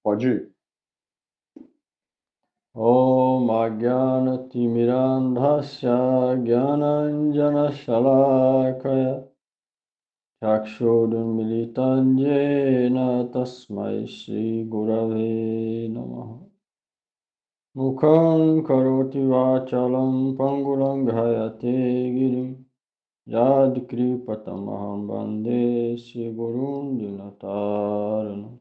Pode ir. Om Ajnana-timirandhasya Jnananjana-shalakaya Chakshurunmilitam Yena Tasmai Shri Gurave Namaha. Mukham karoti vachalam pangulam ghayate girim Yad kripatamaham bande Shri Gurun Dinataranam.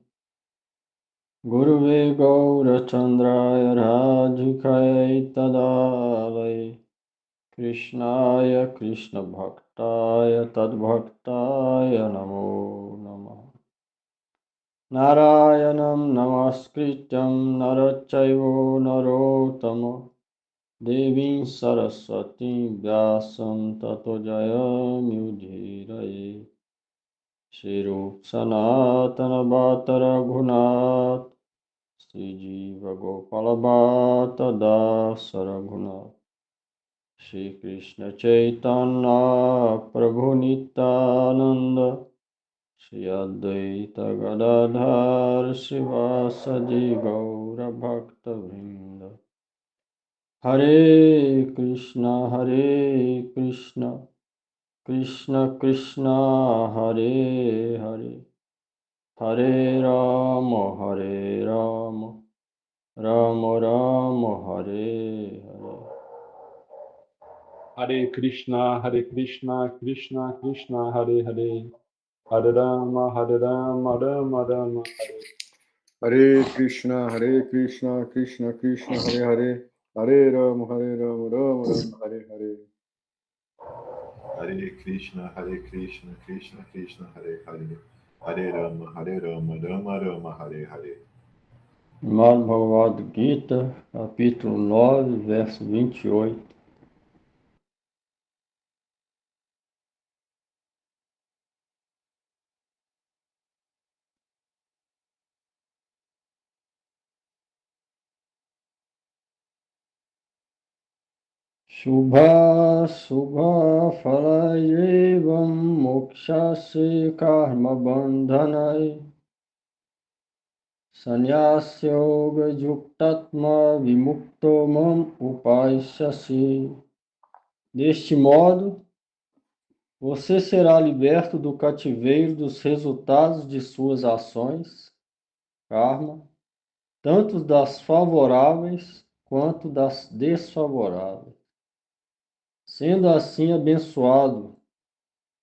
Guruve Gaurachandraya Radhikaya Tadalaya Krishnaya Krishna Bhaktaya Tadbhaktaya Namo Namaha. Narayanam Namaskrityam Narachaivo Narottama Devim Saraswati Vyasam Tato Jayamudhiraye Shirup Sanatana Bhattara Gunat Sri Jiva Gopala Bhatta Dasa Raghunath Shri Krishna Chaitanya Prabhu Nityananda Shri Advaita Gadadhar Srivasadi Gaura Bhakta Vrinda Hare Krishna Krishna Krishna Hare Hare Hare Rama Rama Rama Hare Hare. Hare Krishna, Krishna Krishna, Hare Hare. Hare Rama, Rama Rama, Hare. Hare Krishna, Krishna Krishna, Hare Hare. Hare Rama, Rama Rama, Hare Hare. Hare Krishna, Krishna Krishna, Hare Hare. Hare Rama, Rama Rama, Hare Hare. Srimad Bhagavad Gita, capítulo 9, verso 28. Shubha Subha Phalayevam Mokshase Karma Bandhanai Sanyasya Yoga Juktatma Vimukto Mam Upaishyasi. Deste modo, você será liberto do cativeiro dos resultados de suas ações, karma, tanto das favoráveis quanto das desfavoráveis. Sendo assim abençoado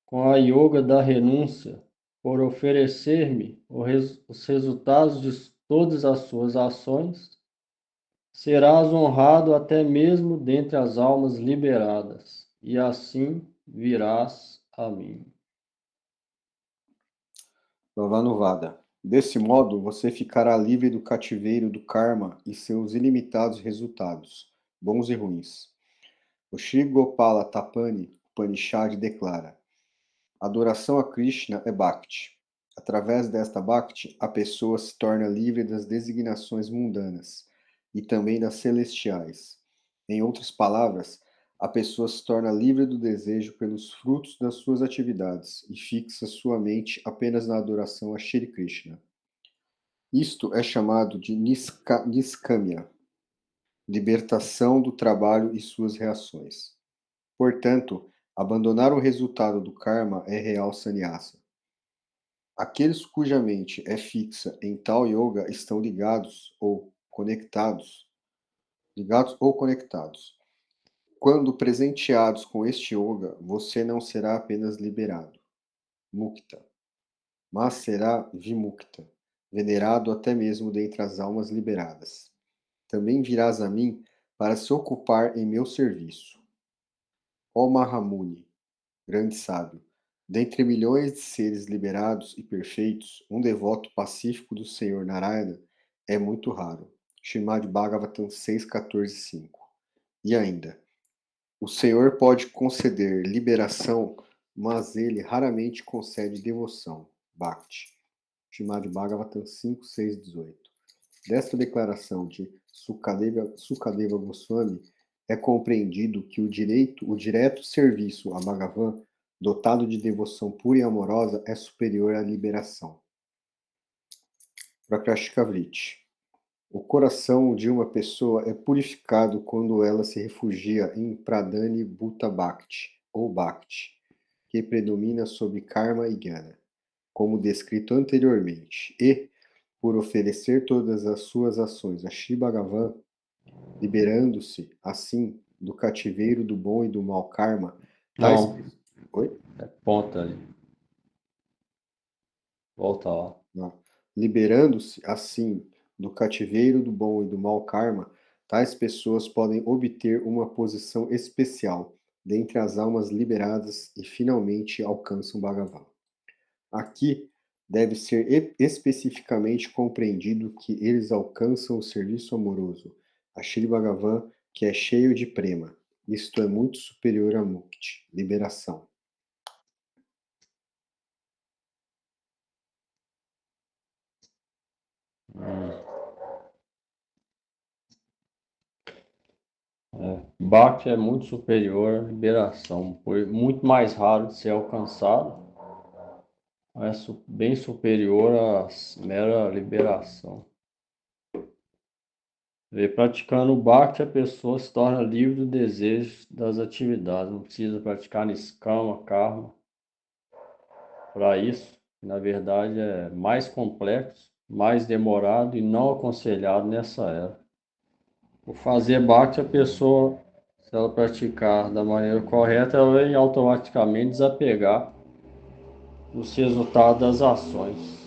com a yoga da renúncia, por oferecer-me os resultados de todas as suas ações, serás honrado até mesmo dentre as almas liberadas, e assim virás a mim. Bhavanuvada. Desse modo, você ficará livre do cativeiro do karma e seus ilimitados resultados, bons e ruins. O Shri Gopala Tapani Upanishad declara: adoração a Krishna é Bhakti. Através desta Bhakti, a pessoa se torna livre das designações mundanas e também das celestiais. Em outras palavras, a pessoa se torna livre do desejo pelos frutos das suas atividades e fixa sua mente apenas na adoração a Shri Krishna. Isto é chamado de Niskamya, libertação do trabalho e suas reações. Portanto, abandonar o resultado do karma é real sannyasa. Aqueles cuja mente é fixa em tal yoga estão ligados ou conectados. Quando presenteados com este yoga, você não será apenas liberado, mukta, mas será vimukta, venerado até mesmo dentre as almas liberadas. Também virás a mim para se ocupar em meu serviço. Ó Mahamuni, grande sábio, dentre milhões de seres liberados e perfeitos, um devoto pacífico do Senhor Narayana é muito raro. Srimad Bhagavatam 6.14.5. E ainda, o Senhor pode conceder liberação, mas ele raramente concede devoção, Bhakti. Srimad Bhagavatam 5.6.18. Desta declaração de Sukadeva Goswami é compreendido que o direto serviço a Bhagavan, dotado de devoção pura e amorosa, é superior à liberação. Prakashikavriti. O coração de uma pessoa é purificado quando ela se refugia em Pradhani Bhuta Bhakti, ou Bhakti, que predomina sobre Karma e Jnana, como descrito anteriormente, e, por oferecer todas as suas ações a Shri Bhagavan, liberando-se, assim, do cativeiro do bom e do mau karma, tais... Não, Oi? é ponta ali. Volta lá. Não. Liberando-se, assim, do cativeiro do bom e do mau karma, tais pessoas podem obter uma posição especial dentre as almas liberadas e finalmente alcançam Bhagavan. Aqui deve ser especificamente compreendido que eles alcançam o serviço amoroso, a Shri Bhagavan, que é cheio de prema. Isto é muito superior a Mukti, liberação. Bhakti é muito superior à liberação, muito mais raro de ser alcançado, é bem superior à mera liberação. E praticando o Bhakti, a pessoa se torna livre do desejo das atividades, não precisa praticar niskama, karma. Para isso, na verdade, é mais complexo, mais demorado e não aconselhado nessa era. Por fazer Bhakti, a pessoa, se ela praticar da maneira correta, ela vai automaticamente desapegar dos resultados das ações.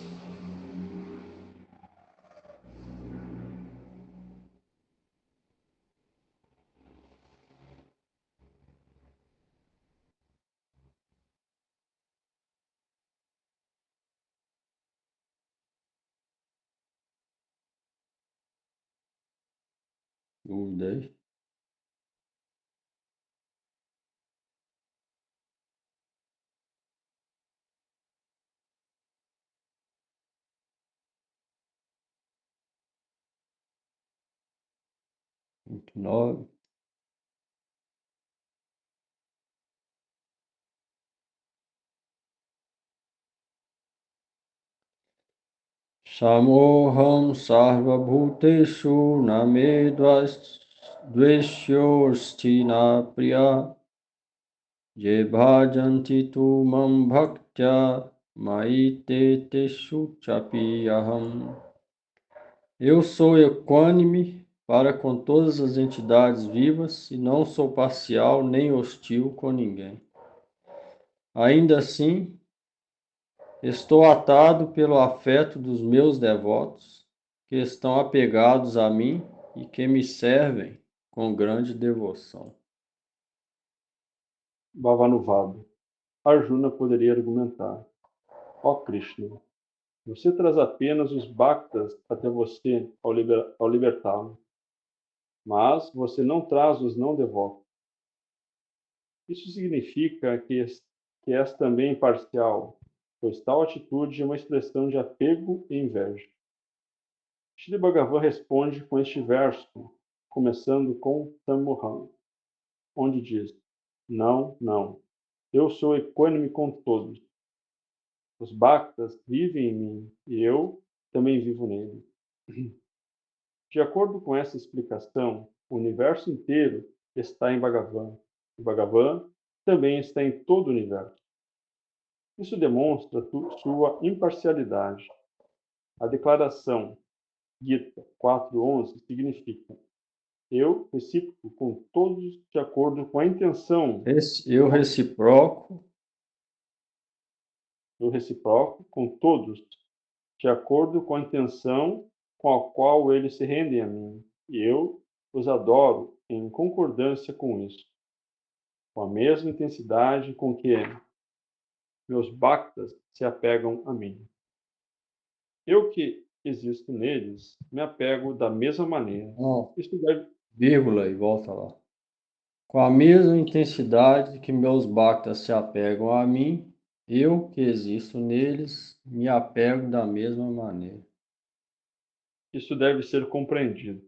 Dúvida aí? Muito nove. Samoham sarva bhuteshu name dveshyorsti priya je bhajanti tu mam bhaktya maite teshu chapi aham. Eu sou equânime para com todas as entidades vivas e não sou parcial nem hostil com ninguém. Ainda assim, estou atado pelo afeto dos meus devotos, que estão apegados a mim e que me servem com grande devoção. Bhavanuvada. Arjuna poderia argumentar: ó Krishna, você traz apenas os bhaktas até você ao libertá-lo, mas você não traz os não devotos. Isso significa que és também imparcial, pois tal atitude é uma expressão de apego e inveja. Shri Bhagavan responde com este verso, começando com Tamoham, onde diz: não, não, eu sou equânime com todos. Os bhaktas vivem em mim e eu também vivo nele. De acordo com essa explicação, o universo inteiro está em Bhagavan. E Bhagavan também está em todo o universo. Isso demonstra sua imparcialidade. A declaração Gita 4.11 significa: eu reciproco com todos de acordo com a intenção. Eu reciproco Com todos de acordo com a intenção com a qual eles se rendem a mim, e eu os adoro em concordância com isso, com a mesma intensidade com que meus bhaktas se apegam a mim. Eu que existo neles, me apego da mesma maneira. Não, Isso deve... vírgula e volta lá. Com a mesma intensidade que meus bhaktas se apegam a mim, eu que existo neles, me apego da mesma maneira. Isso deve ser compreendido.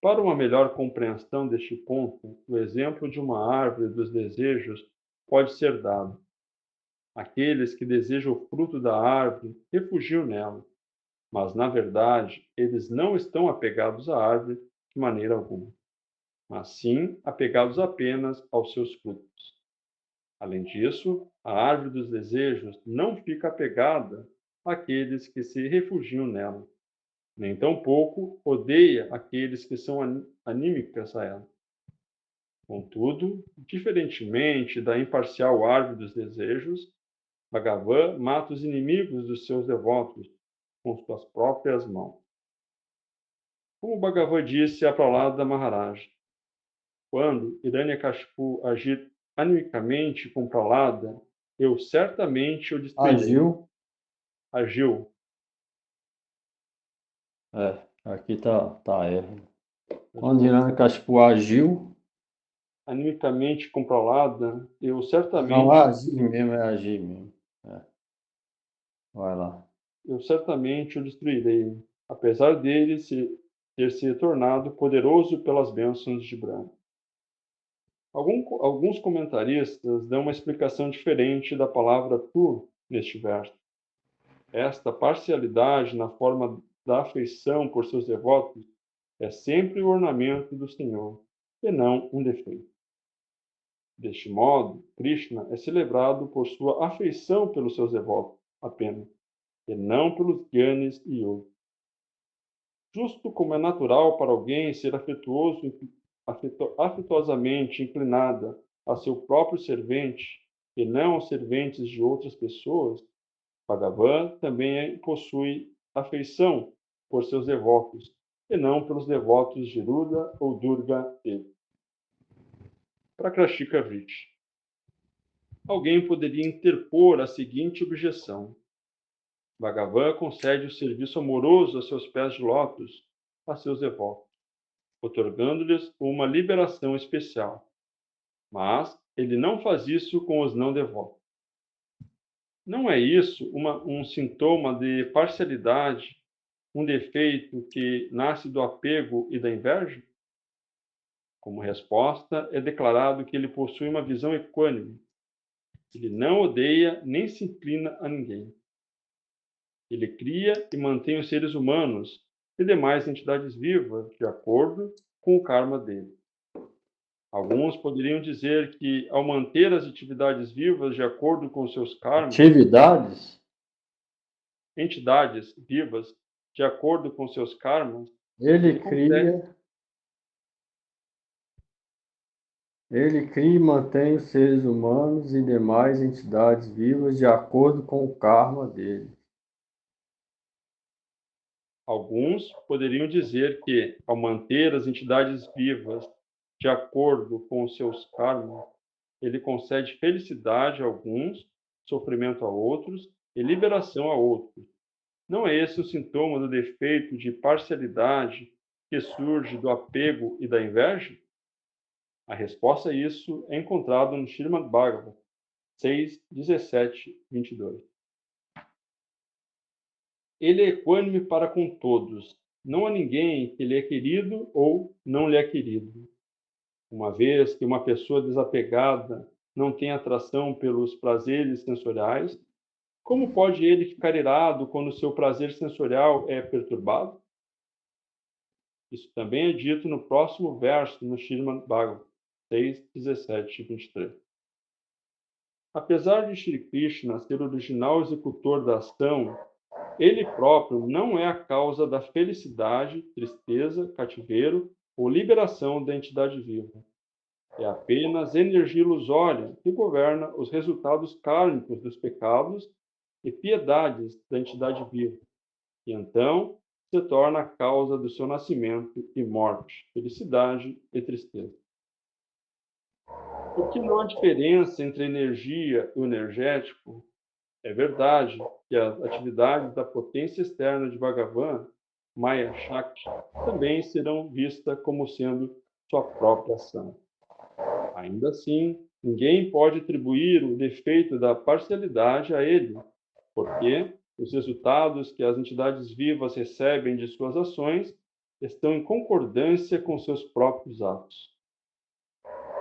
Para uma melhor compreensão deste ponto, o exemplo de uma árvore dos desejos pode ser dado. Aqueles que desejam o fruto da árvore refugiam nela. mas na verdade eles não estão apegados à árvore de maneira alguma, mas sim apegados apenas aos seus frutos. Além disso, a árvore dos desejos não fica apegada àqueles que se refugiam nela, nem tampouco odeia aqueles que são anímicos a ela. Contudo, diferentemente da imparcial árvore dos desejos, Bhagavan mata os inimigos dos seus devotos com suas próprias mãos. Como Bhagavan disse a Prahlada Maharaj, quando Hiranyakashipu agir animicamente com Prahlada, eu certamente o destruirei. Agiu. Aqui tá erro. Quando Hiranyakashipu agiu, Animicamente com Prahlada, eu não certamente é agir mesmo. Vai lá. eu certamente o destruirei, apesar dele ter se tornado poderoso pelas bênçãos de Brahma. Alguns comentaristas dão uma explicação diferente da palavra tu neste verso. Esta parcialidade na forma da afeição por seus devotos é sempre o ornamento do Senhor, e não um defeito. Deste modo, Krishna é celebrado por sua afeição pelos seus devotos apenas, e não pelos gyanis e yogis. Justo como é natural para alguém ser afetuosamente inclinada a seu próprio servente e não aos serventes de outras pessoas, Bhagavan também possui afeição por seus devotos, e não pelos devotos de Ruda ou Durga Devi. Prakrashika Vritti. Alguém poderia interpor a seguinte objeção: Bhagavan concede o serviço amoroso a seus pés de lótus a seus devotos, otorgando-lhes uma liberação especial. Mas ele não faz isso com os não devotos. Não é isso um sintoma de parcialidade, um defeito que nasce do apego e da inveja? Como resposta, é declarado que ele possui uma visão equânime. Ele não odeia nem se inclina a ninguém. Ele cria e mantém os seres humanos e demais entidades vivas de acordo com o karma dele. Alguns poderiam dizer que, ao manter as atividades vivas de acordo com seus karmas, entidades vivas de acordo com seus karmas, Ele cria e mantém os seres humanos e demais entidades vivas de acordo com o karma dele. Alguns poderiam dizer que, ao manter as entidades vivas de acordo com os seus karmas, ele concede felicidade a alguns, sofrimento a outros e liberação a outros. Não é esse o sintoma do defeito de parcialidade que surge do apego e da inveja? A resposta a isso é encontrada no Srimad Bhagavatam 6, 17, 22. Ele é equânime para com todos. Não há ninguém que lhe é querido ou não lhe é querido. Uma vez que uma pessoa desapegada não tem atração pelos prazeres sensoriais, como pode ele ficar irado quando seu prazer sensorial é perturbado? Isso também é dito no próximo verso, no Srimad Bhagavatam 6, 17 e 23. Apesar de Shri Krishna ser o original executor da ação, ele próprio não é a causa da felicidade, tristeza, cativeiro ou liberação da entidade viva. É apenas energia ilusória que governa os resultados kármicos dos pecados e piedades da entidade viva, e então se torna a causa do seu nascimento e morte, felicidade e tristeza. Porque não há diferença entre energia e o energético, é verdade que as atividades da potência externa de Bhagavan, Maya Shakti, também serão vistas como sendo sua própria ação. Ainda assim, ninguém pode atribuir o defeito da parcialidade a ele, porque os resultados que as entidades vivas recebem de suas ações estão em concordância com seus próprios atos.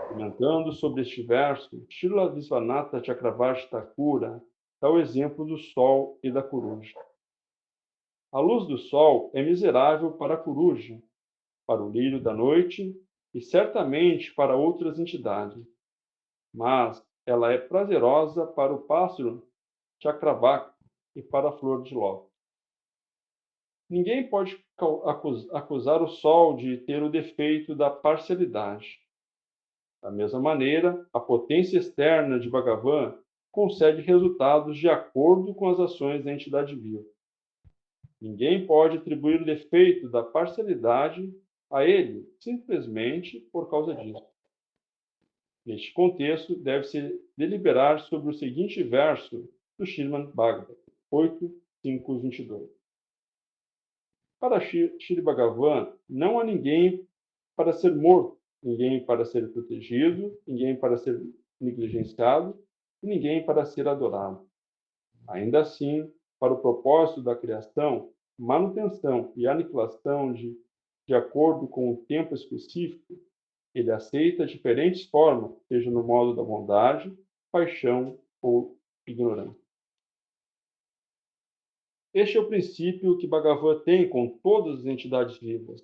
Comentando sobre este verso, Srila Visvanatha Chakravarti Thakura dá o exemplo do sol e da coruja. A luz do sol é miserável para a coruja, para o lírio da noite e certamente para outras entidades, mas ela é prazerosa para o pássaro chacravaca e para a flor de lótus. Ninguém pode acusar o sol de ter o defeito da parcialidade. Da mesma maneira, a potência externa de Bhagavan concede resultados de acordo com as ações da entidade viva. Ninguém pode atribuir o defeito da parcialidade a ele simplesmente por causa disso. Neste contexto, deve-se deliberar sobre o seguinte verso do Srimad Bhagavatam 8.5.22. Para Shri Bhagavan, não há ninguém para ser morto, ninguém para ser protegido, ninguém para ser negligenciado e ninguém para ser adorado. Ainda assim, para o propósito da criação, manutenção e aniquilação de acordo com o tempo específico, ele aceita diferentes formas, seja no modo da bondade, paixão ou ignorância. Este é o princípio que Bhagavan tem com todas as entidades vivas,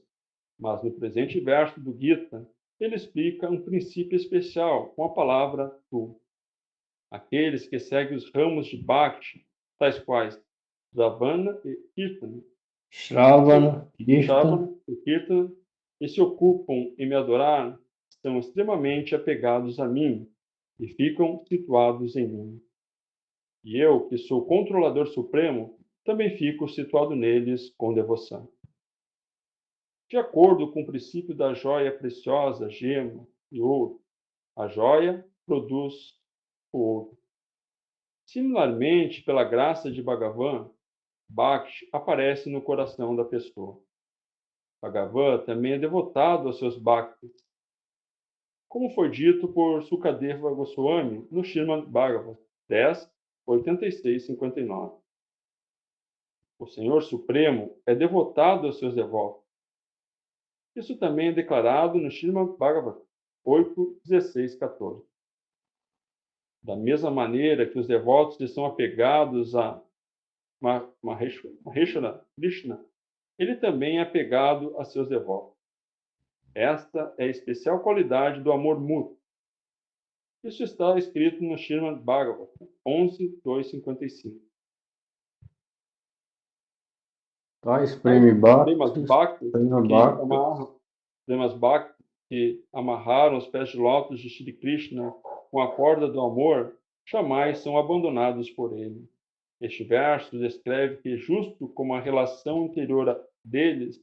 mas no presente verso do Gita, ele explica um princípio especial com a palavra tu. Aqueles que seguem os ramos de Bhakti, tais quais Shravana e Kirtana, Shravana, Kirtana, e Kirtana, e se ocupam em me adorar, estão extremamente apegados a mim e ficam situados em mim. E eu, que sou o controlador supremo, também fico situado neles com devoção. De acordo com o princípio da joia preciosa, gema e ouro, a joia produz o ouro. Similarmente, pela graça de Bhagavan, Bhakti aparece no coração da pessoa. Bhagavan também é devotado aos seus Bhaktis, como foi dito por Sukadeva Goswami no Srimad Bhagavatam 10.86.59. O Senhor Supremo é devotado aos seus devotos. Isso também é declarado no Srimad Bhagavatam 8.16.14. Da mesma maneira que os devotos estão apegados a Maheshwara Krishna, ele também é apegado a seus devotos. Esta é a especial qualidade do amor mútuo. Isso está escrito no Srimad Bhagavatam 11.2.55. Tais Premi Bhakti, Premas Bhakti que amarraram os pés de lótus de Shri Krishna com a corda do amor, jamais são abandonados por ele. Este verso descreve que, justo como a relação interior deles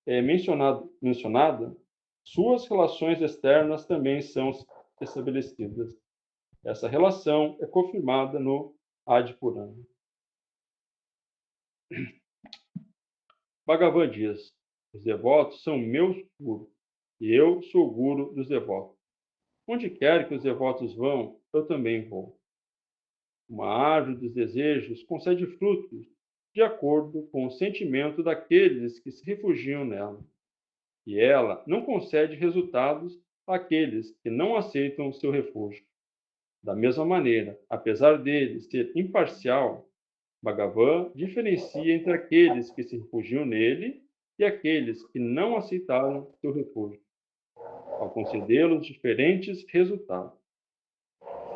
é mencionada, suas relações externas também são estabelecidas. Essa relação é confirmada no Adi Purana. Bhagavan diz: os devotos são meus gurus, e eu sou o guru dos devotos. Onde quer que os devotos vão, eu também vou. Uma árvore dos desejos concede frutos de acordo com o sentimento daqueles que se refugiam nela. E ela não concede resultados àqueles que não aceitam o seu refúgio. Da mesma maneira, apesar dele ser imparcial, Bhagavan diferencia entre aqueles que se refugiam nele e aqueles que não aceitaram seu refúgio, ao concedê-los diferentes resultados.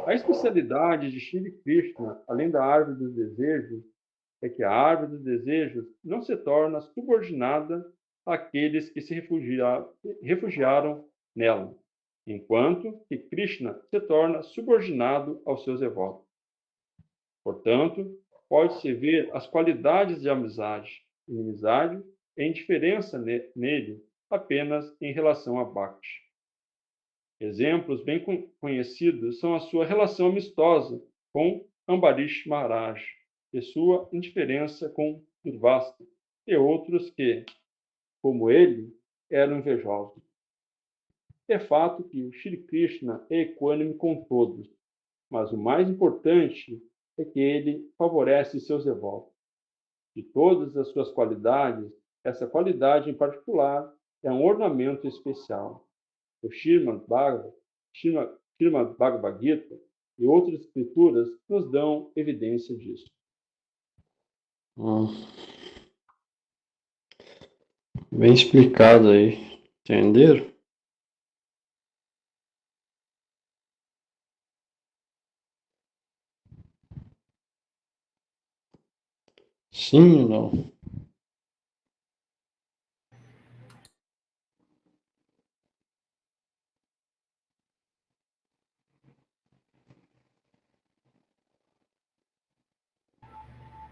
A especialidade de Shri Krishna, além da árvore dos desejos, é que a árvore dos desejos não se torna subordinada àqueles que se refugiaram nela, enquanto que Krishna se torna subordinado aos seus devotos. Portanto, pode-se ver as qualidades de amizade, inimizade e indiferença nele apenas em relação a Bhakti. Exemplos bem conhecidos são a sua relação amistosa com Ambarish Maharaj e sua indiferença com Durvasta e outros que, como ele, eram invejosos. É fato que Shri Krishna é equânime com todos, mas o mais importante é que ele favorece seus devotos. De todas as suas qualidades, essa qualidade em particular é um ornamento especial. O Srimad Bhagavad Gita e outras escrituras nos dão evidência disso. Bem explicado aí. Entenderam? Sim ou não?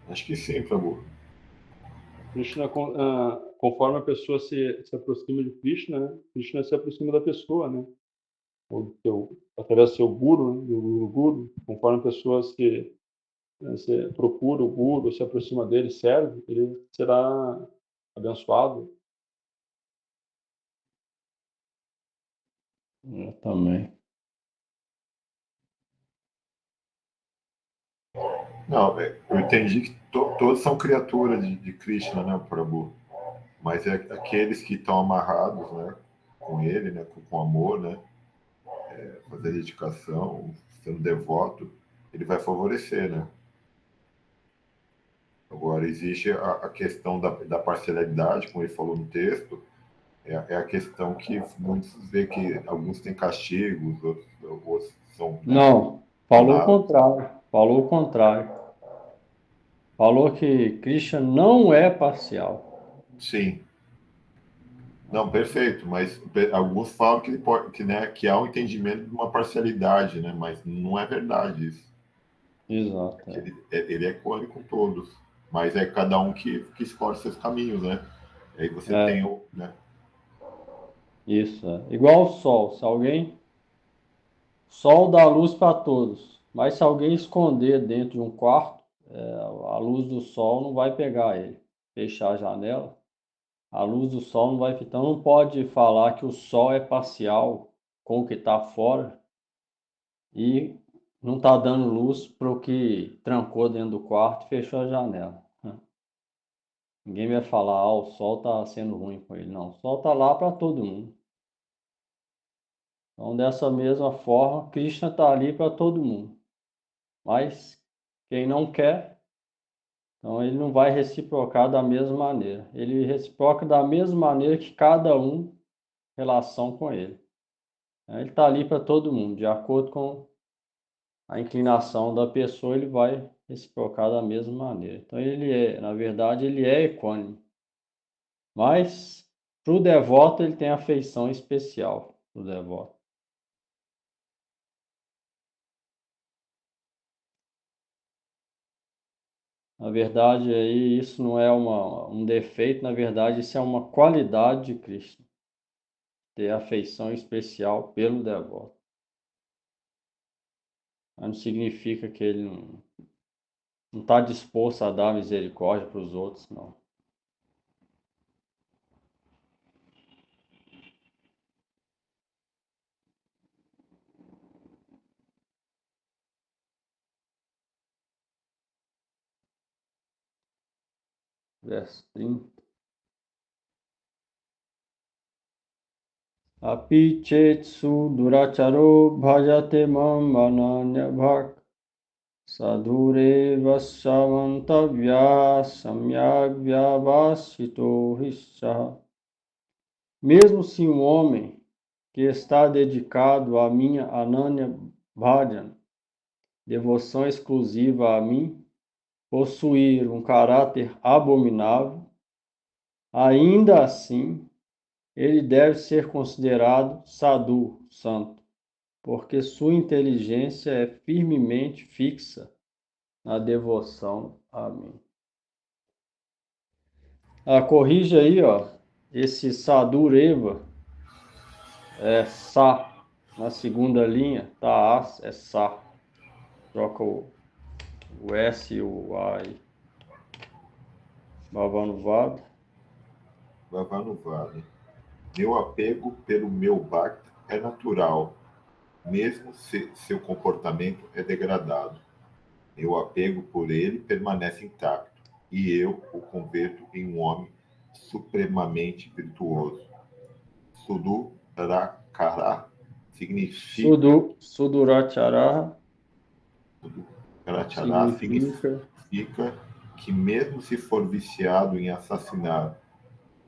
Acho que sim, Prabhu. Krishna, conforme a pessoa se aproxima de Krishna, né? Krishna se aproxima da pessoa, né? Através do seu guru, né? Do guru. Conforme a pessoa se procura o guru, se aproxima dele, serve, ele será abençoado. Eu também. Não, eu entendi que todos são criaturas de Krishna, né, Prabhu? Mas é aqueles que estão amarrados, né, com ele, né, com amor, né, fazer dedicação, sendo devoto, ele vai favorecer, né? Agora, existe a questão da parcialidade, como ele falou no texto, é a questão que muitos vê que alguns têm castigos, outros são, né, Não, falou o donados. contrário. Falou o contrário. Falou que Krishna não é parcial. Sim. Não, perfeito, mas alguns falam que, ele pode, que, né, que há um entendimento de uma parcialidade, né, mas não é verdade isso. Exato. Ele é equânime com todos, mas é cada um que escolhe seus caminhos, né? E aí você tem o, né? Isso. Igual o sol. Se alguém. Sol dá luz para todos. Mas se alguém esconder dentro de um quarto, a luz do sol não vai pegar ele. Fechar a janela, a luz do sol não vai. Então não pode falar que o sol é parcial com o que está fora e não está dando luz para o que trancou dentro do quarto e fechou a janela. Ninguém vai falar, o sol está sendo ruim com ele. Não, o sol está lá para todo mundo. Então, dessa mesma forma, Krishna está ali para todo mundo. Mas quem não quer, então ele não vai reciprocar da mesma maneira. Ele reciproca da mesma maneira que cada um em relação com ele. Ele está ali para todo mundo, de acordo com a inclinação da pessoa, ele vai reciprocar da mesma maneira. Então na verdade, ele é equânime. Mas para o devoto ele tem afeição especial para o devoto. Na verdade, aí isso não é um defeito, na verdade, isso é uma qualidade de Krishna, ter afeição especial pelo devoto. Mas não significa que ele não está disposto a dar misericórdia para os outros, não. Verso 30. Api chetsu duracharo bhajate mam ananya bhak sadhure vasavantavya samyak vyavasito hisha. Mesmo se um homem que está dedicado à minha Ananya Bhajan, devoção exclusiva a mim, possuir um caráter abominável, ainda assim ele deve ser considerado sadhu, santo, porque sua inteligência é firmemente fixa na devoção a mim. Corrige aí, ó, esse sadhureva é sa, na segunda linha, tá as, é sa. Troca o S e o A aí. Bhavanuvada. Vavanuvada. Meu apego pelo meu bhakta é natural, mesmo se seu comportamento é degradado. Meu apego por ele permanece intacto, e eu o converto em um homem supremamente virtuoso. Sudurakara significa Sudurachara significa que mesmo se for viciado em assassinar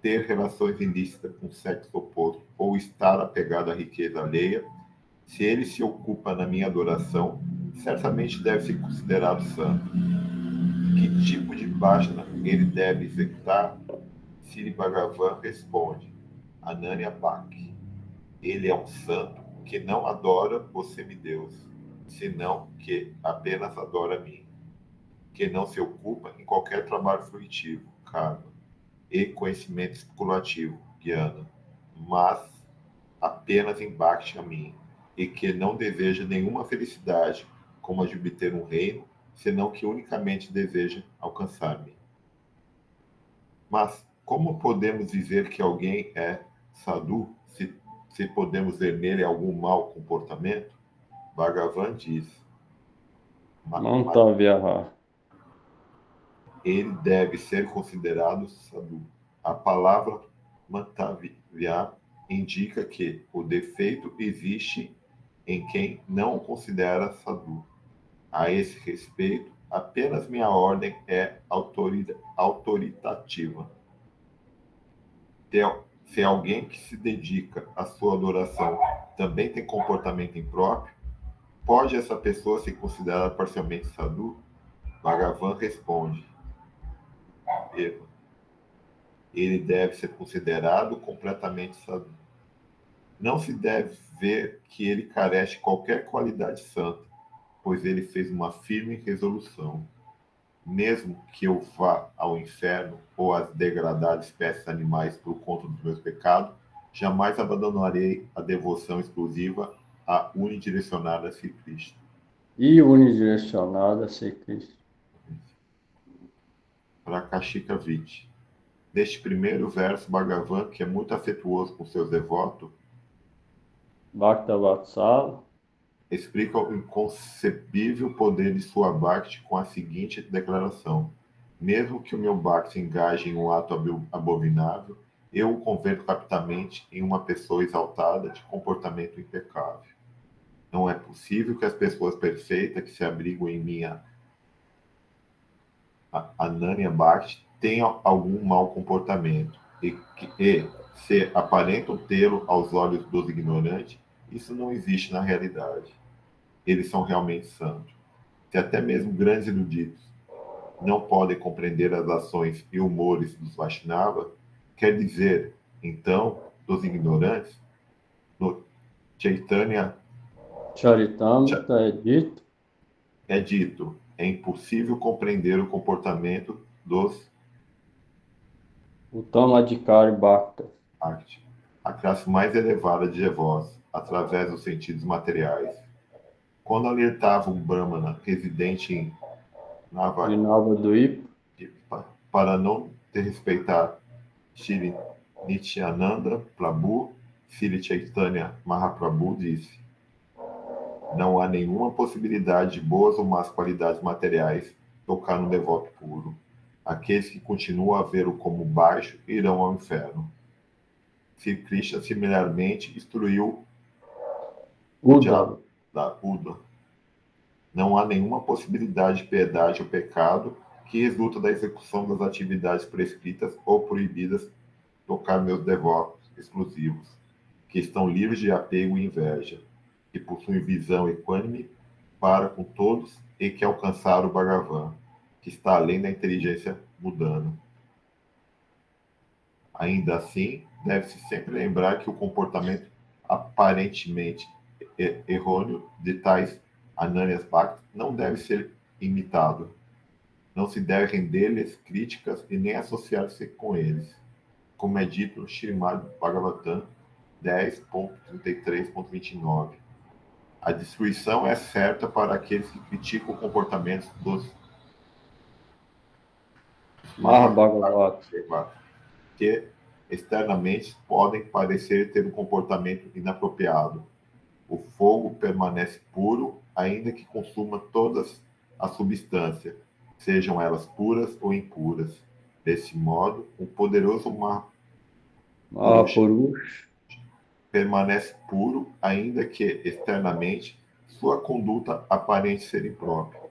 ter relações ilícitas com o sexo oposto ou estar apegado à riqueza alheia, se ele se ocupa na minha adoração, certamente deve ser considerado santo. Que tipo de bhajana ele deve executar? Sri Bhagavan responde, Ananya Bhakti. Ele é um santo que não adora o semideus, senão que apenas adora a mim, que não se ocupa em qualquer trabalho fruitivo, karma, e conhecimento especulativo, jnana, mas apenas em bhakti a mim, e que não deseja nenhuma felicidade, como a de obter um reino, senão que unicamente deseja alcançar-me. Mas como podemos dizer que alguém é sadhu se podemos ver nele algum mau comportamento? Bhagavan diz, Mantavyaha. ele deve ser considerado sadhu. A palavra mantavya indica que o defeito existe em quem não o considera sadhu. A esse respeito, apenas minha ordem é autoritativa. Se alguém que se dedica à sua adoração também tem comportamento impróprio, pode essa pessoa se considerar parcialmente sadhu? Bhagavan responde, ele deve ser considerado completamente sadhu. Não se deve ver que ele carece de qualquer qualidade santa, pois ele fez uma firme resolução. Mesmo que eu vá ao inferno ou às degradadas espécies animais por conta dos meus pecados, jamais abandonarei a devoção exclusiva à unidirecionada Sri Krishna. E unidirecionada Sri Krishna. Prakashika 20. Neste primeiro verso, Bhagavan, que é muito afetuoso com seus devotos, Bhaktavatsala. explica o inconcebível poder de sua Bhakti com a seguinte declaração: mesmo que o meu Bhakti engaje em um ato abominável, eu o converto rapidamente em uma pessoa exaltada de comportamento impecável. Não é possível que as pessoas perfeitas que se abrigam em minha Ananya Bhakti tenham algum mau comportamento e se aparentam tê-lo aos olhos dos ignorantes, isso não existe na realidade. Eles são realmente santos. Se até mesmo grandes eruditos não podem compreender as ações e humores dos Vaishnava, quer dizer, então, dos ignorantes, no Chaitanya Charitamrita é dito, é impossível compreender o comportamento dos Uttamadhikari Bhakta. Bhakti, a classe mais elevada de devotos, através dos sentidos materiais. Quando alertava um Brahmana residente em Navadvipa, para não desrespeitar Shri Nityananda Prabhu, Sri Chaitanya Mahaprabhu disse: não há nenhuma possibilidade de boas ou más qualidades materiais tocar no devoto puro. Aqueles que continuam a vê-lo como baixo irão ao inferno. Sri Krishna similarmente instruiu o diabo da Uddhava. Não há nenhuma possibilidade de piedade ou pecado que resulta da execução das atividades prescritas ou proibidas tocar meus devotos exclusivos, que estão livres de apego e inveja, que possuem visão equânime para com todos e que alcançaram o Bhagavan, que está além da inteligência mundana. Ainda assim, deve-se sempre lembrar que o comportamento aparentemente errôneo de tais Ananyas Bhakti não deve ser imitado. Não se deve render-lhes críticas e nem associar-se com eles, como é dito no Srimad Bhagavatam 10.33.29. A destruição é certa para aqueles que criticam o comportamento dos Mahabhagavata, que externamente podem parecer ter um comportamento inapropriado. O fogo permanece puro, ainda que consuma todas as substâncias, sejam elas puras ou impuras. Desse modo, o poderoso Mahapurush, permanece puro, ainda que externamente sua conduta aparente ser imprópria.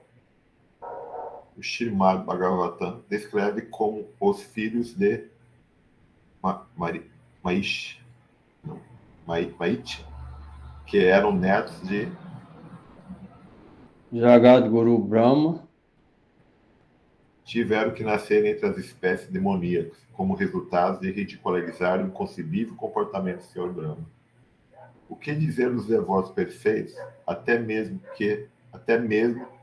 O Srimad Bhagavatam descreve como os filhos de Maish, não, Mait, que eram netos de Jagadguru Brahma, tiveram que nascer entre as espécies demoníacas, como resultado de ridicularizar o inconcebível comportamento do Senhor Brahma. O que dizer dos devotos perfeitos, até mesmo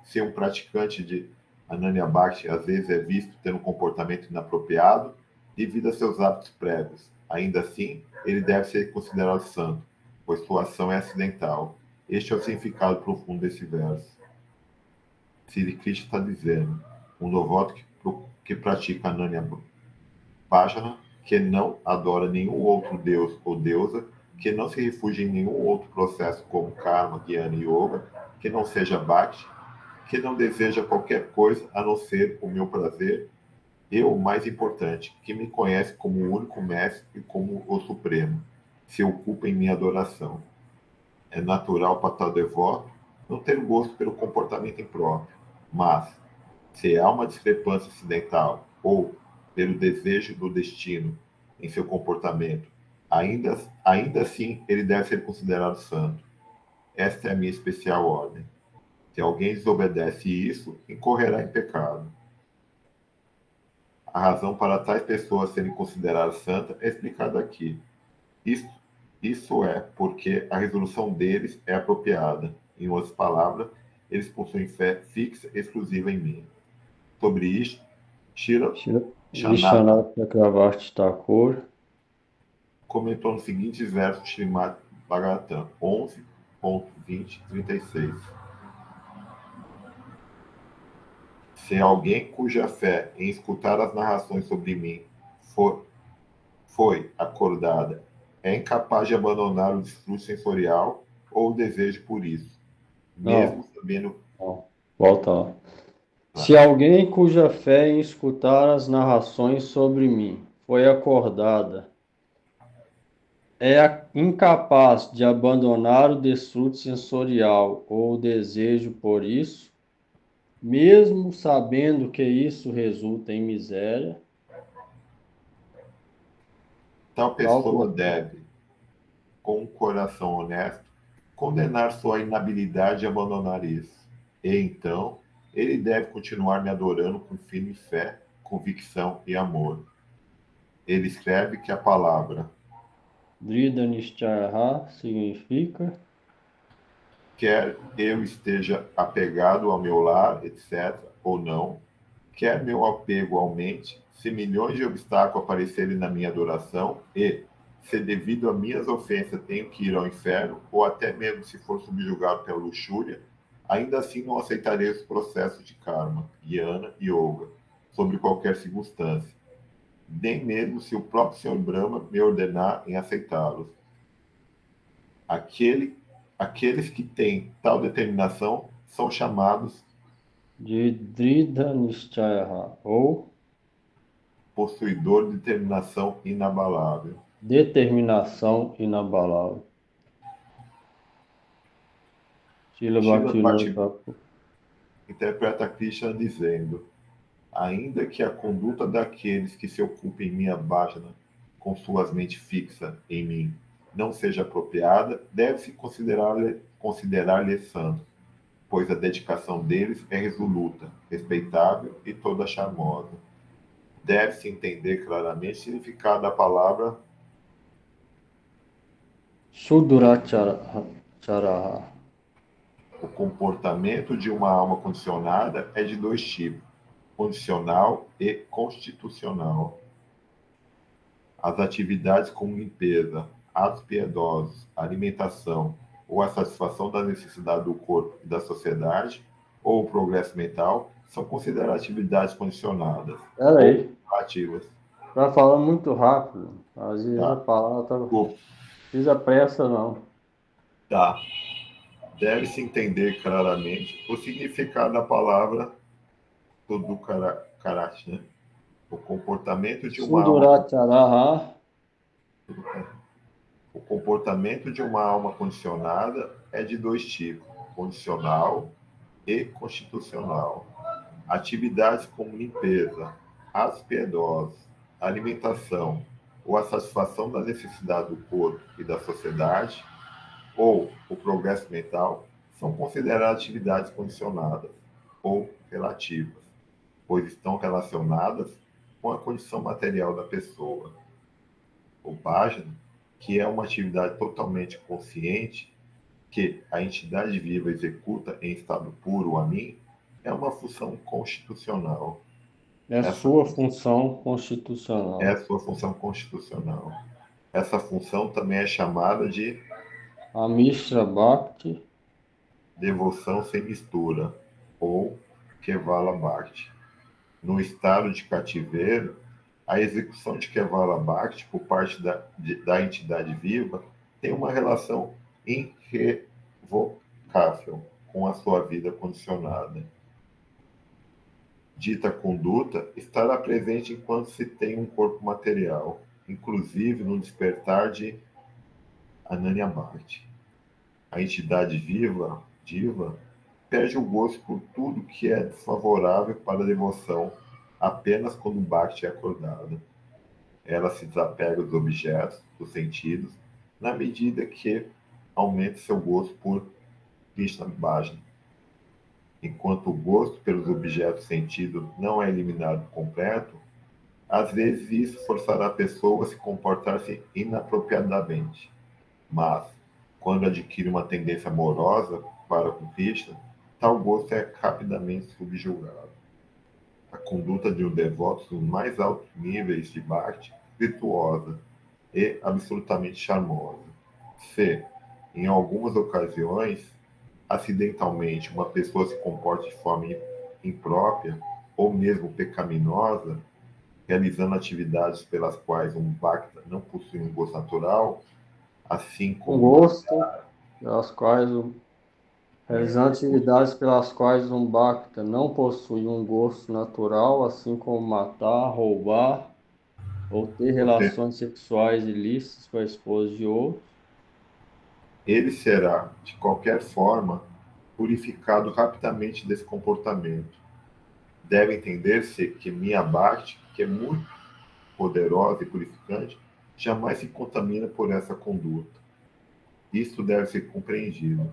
se um praticante de Ananya Bhakti às vezes é visto ter um comportamento inapropriado devido a seus hábitos prévios. Ainda assim, ele deve ser considerado santo, pois sua ação é acidental. Este é o significado profundo desse verso. Sri Krishna está dizendo, um devoto que pratica Ananya Bhajana, que não adora nenhum outro deus ou deusa, que não se refugia em nenhum outro processo como karma, jnana e yoga, que não seja bhakti, que não deseja qualquer coisa a não ser o meu prazer, e o mais importante, que me conhece como o único mestre e como o supremo, se ocupa em minha adoração. É natural para tal devoto não ter gosto pelo comportamento impróprio, mas, se há uma discrepância acidental ou pelo desejo do destino em seu comportamento, ainda assim ele deve ser considerado santo. Esta é a minha especial ordem. Se alguém desobedece isso, incorrerá em pecado. A razão para tais pessoas serem consideradas santas é explicada aqui. Isso é porque a resolução deles é apropriada. Em outras palavras, eles possuem fé fixa e exclusiva em mim. Sobre isto, Shira Shanata Vishwanath Chakravarti Thakur, comentou nos seguintes versos de Srimad Bhagavatam 11.20-36. Se alguém cuja fé em escutar as narrações sobre mim foi acordada, é incapaz de abandonar o desfrute sensorial ou o desejo por isso, mesmo não, sabendo. não, volta lá. Tá. Se alguém cuja fé em escutar as narrações sobre mim foi acordada, é incapaz de abandonar o desfrute sensorial ou o desejo por isso, mesmo sabendo que isso resulta em miséria, Tal tal pessoa deve, com um coração honesto, condenar sua inabilidade de abandonar isso. E então, ele deve continuar me adorando com firme fé, convicção e amor. Ele escreve que a palavra, Drida Nishchaya significa quer eu esteja apegado ao meu lar, etc., ou não, quer meu apego aumente, se milhões de obstáculos aparecerem na minha adoração e, se devido a minhas ofensas tenho que ir ao inferno, ou até mesmo se for subjugado pela luxúria, ainda assim não aceitarei os processos de karma, jnana e yoga, sobre qualquer circunstância, nem mesmo se o próprio Senhor Brahma me ordenar em aceitá-los. Aqueles que têm tal determinação são chamados de Drida Nishchaya, ou possuidor de determinação inabalável. determinação inabalável. Srila Srila Bhaktivinoda Bhakti Thakur. interpreta Krishna dizendo: ainda que a conduta daqueles que se ocupem em minha bhajana com suas mentes fixas em mim não seja apropriada, deve-se considerar-lhe santo, pois a dedicação deles é resoluta, respeitável e toda charmosa. Deve-se entender claramente o significado da palavra Suduracharaha. o comportamento de uma alma condicionada é de dois tipos: condicional e constitucional. As atividades como limpeza, atos piedosos, alimentação ou a satisfação da necessidade do corpo e da sociedade, ou o progresso mental, são consideradas atividades condicionadas Espera ou aí, ativas. tá falando muito rápido. Às vezes a Tá? palavra tá... Não Desculpa. precisa pressa, não. Tá. Deve-se entender claramente o significado da palavra do Karate, né? O comportamento de uma alma Suduracharaha, O comportamento de uma alma condicionada é de dois tipos: condicional e constitucional. Atividades como limpeza, atos piedosos, alimentação ou a satisfação da necessidade do corpo e da sociedade, ou o progresso mental, são consideradas atividades condicionadas ou relativas, pois estão relacionadas com a condição material da pessoa. O bhajana, que é uma atividade totalmente consciente, que a entidade viva executa em estado puro a mim, é uma função constitucional. É sua função constitucional. É a sua função constitucional. Essa função também é chamada de Amishra Bhakti, devoção sem mistura, ou Kevala Bhakti. No estado de cativeiro, a execução de Kevala Bhakti por parte da entidade viva tem uma relação irrevocável com a sua vida condicionada. Dita conduta estará presente enquanto se tem um corpo material, inclusive no despertar de Ananya Bhakti. A entidade viva, diva, perde o gosto por tudo que é desfavorável para a devoção apenas quando o Bhakti é acordado. Ela se desapega dos objetos, dos sentidos, na medida que aumenta seu gosto por Krishna Bhajana. Enquanto o gosto pelos objetos sentidos não é eliminado completo, às vezes isso forçará a pessoa a se comportar-se inapropriadamente. Mas, quando adquire uma tendência amorosa para com Krishna, tal gosto é rapidamente subjugado. A conduta de um devoto nos mais altos níveis de Bhakti, virtuosa e absolutamente charmosa. Se, em algumas ocasiões, acidentalmente uma pessoa se comporta de forma imprópria ou mesmo pecaminosa, realizando atividades pelas quais um Bhakta não possui um gosto natural, assim um como gosto pelas quais realizando atividades pelas quais um Bhakta não possui um gosto natural, assim como matar, roubar ou ter relações sexuais ilícitas com a esposa de outro. ele será, de qualquer forma, purificado rapidamente desse comportamento. Deve entender-se que minha Bhakti, que é muito poderosa e purificante, jamais se contamina por essa conduta. Isto deve ser compreendido.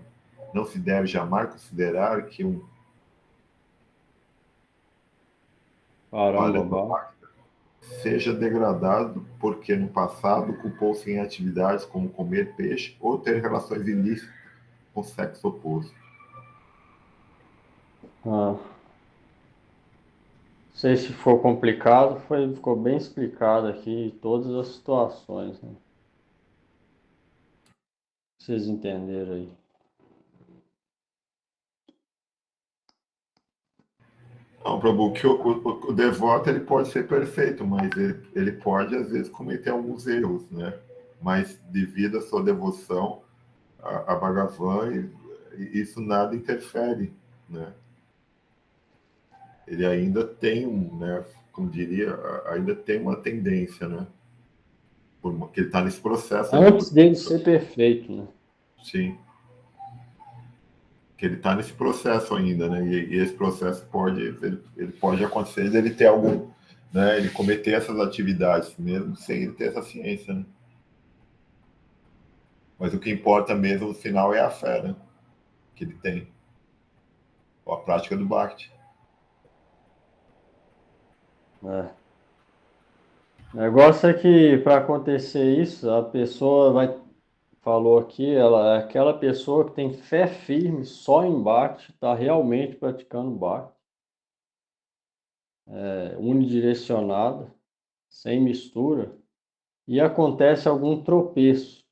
Não se deve jamais considerar que um Caramba, Bhakta seja degradado porque no passado culpou-se em atividades como comer peixe ou ter relações ilícitas com o sexo oposto. Não sei se for complicado, ficou bem explicado aqui todas as situações, né? Vocês entenderam aí. Não, Prabhu, que o devoto ele pode ser perfeito, mas ele pode, às vezes, cometer alguns erros, né? Mas, devido à sua devoção a Bhagavan, isso nada interfere, né? Ele ainda tem né, como diria, ainda tem uma tendência, né? Porque ele está nesse processo ainda. Antes dele ser perfeito, né? Sim. Que ele está nesse processo ainda, né? E esse processo ele pode acontecer de ele ter algum, né? Ele cometer essas atividades mesmo sem ele ter essa ciência, né? Mas o que importa mesmo no final é a fé, né? Que ele tem, ou a prática do Bhakti. É. O negócio é que para acontecer isso, a pessoa falou aqui, ela é aquela pessoa que tem fé firme só em Bhakti, está realmente praticando Bhakti, unidirecionada, sem mistura, e acontece algum tropeço.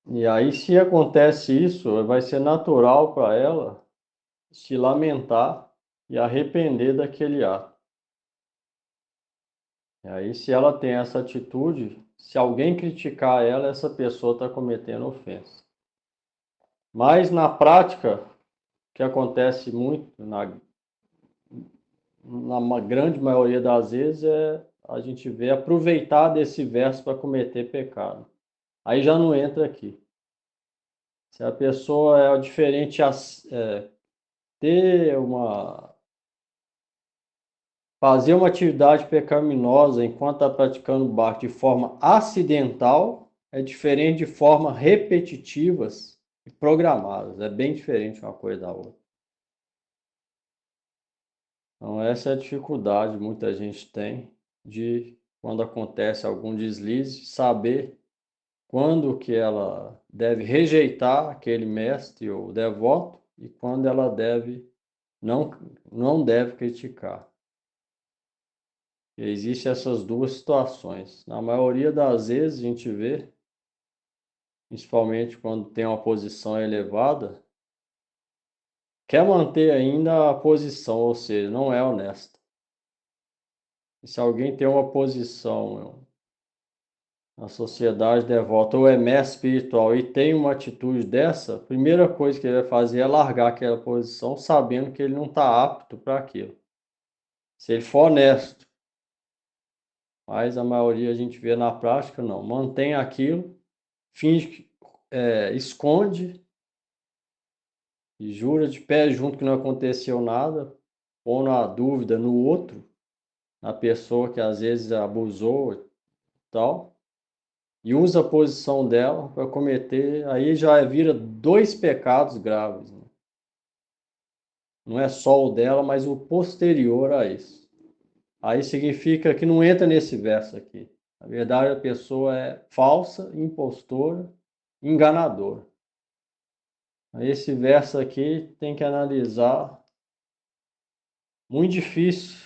E aí, se acontece isso, vai ser natural para ela se lamentar e arrepender daquele ato. E aí, se ela tem essa atitude, se alguém criticar ela, essa pessoa está cometendo ofensa. Mas na prática, o que acontece muito, na grande maioria das vezes, é a gente vê aproveitar desse verso para cometer pecado. Aí já não entra aqui. Se a pessoa é diferente, ter fazer uma atividade pecaminosa enquanto está praticando bhakti de forma acidental é diferente de forma repetitivas e programadas. É bem diferente uma coisa da outra. Então, essa é a dificuldade que muita gente tem de, quando acontece algum deslize, saber quando que ela deve rejeitar aquele mestre ou devoto e quando ela não, não deve criticar. Existem essas duas situações. Na maioria das vezes a gente vê, principalmente quando tem uma posição elevada, quer manter ainda a posição, ou seja, não é honesto. E se alguém tem uma posição na sociedade devota ou é mestre espiritual e tem uma atitude dessa, a primeira coisa que ele vai fazer é largar aquela posição sabendo que ele não está apto para aquilo. Se ele for honesto, mas a maioria a gente vê na prática, não. Mantém aquilo, finge que esconde e jura de pé junto que não aconteceu nada, pondo a dúvida no outro, na pessoa que às vezes abusou e tal, e usa a posição dela para cometer, aí já vira dois pecados graves, né? Não é só o dela, mas o posterior a isso. Aí significa que não entra nesse verso aqui. Na verdade, a pessoa é falsa, impostora, enganadora. Esse verso aqui tem que analisar. Muito difícil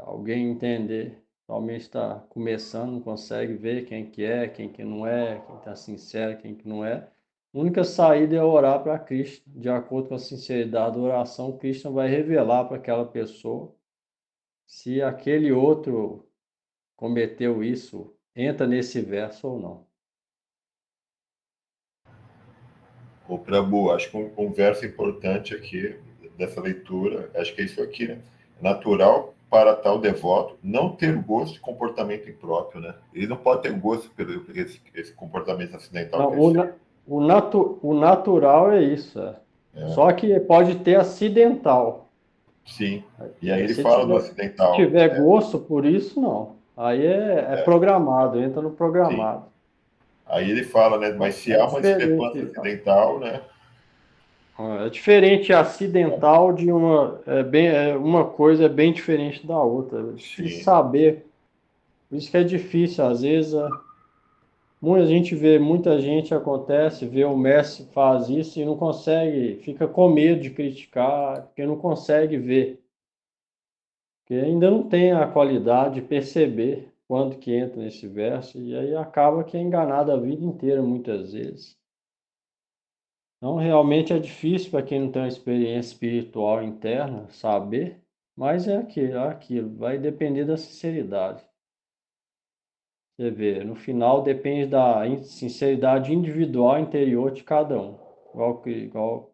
alguém entender. Realmente está começando, não consegue ver quem que é, quem que não é, quem está sincero, quem que não é. A única saída é orar para Cristo. De acordo com a sinceridade da oração, Cristo vai revelar para aquela pessoa se aquele outro cometeu isso, entra nesse verso ou não. O Prabhu, acho que um verso importante aqui dessa leitura, acho que é isso aqui, né? Natural para tal devoto não ter gosto de comportamento impróprio, né? Ele não pode ter gosto pelo esse comportamento acidental Não, que ele fez. o natural é isso. Só que pode ter acidental. Sim. E aí ele Se fala do acidental. tiver gosto por isso, não. Aí é programado, entra no Sim. programado. Aí ele fala, né? Mas se há uma discrepância Diferente. acidental, né? É diferente acidental de uma coisa é bem diferente da outra. É difícil Sim. saber. Por isso que é difícil, às vezes, muita gente vê, muita gente acontece, vê o Messi faz isso e não consegue, fica com medo de criticar, porque não consegue ver. Porque ainda não tem a qualidade de perceber quando que entra nesse verso, e aí acaba que é enganado a vida inteira, muitas vezes. Então, realmente é difícil para quem não tem uma experiência espiritual interna saber, mas é aquilo, vai depender da sinceridade. Você vê, no final depende da sinceridade individual interior de cada um. Igual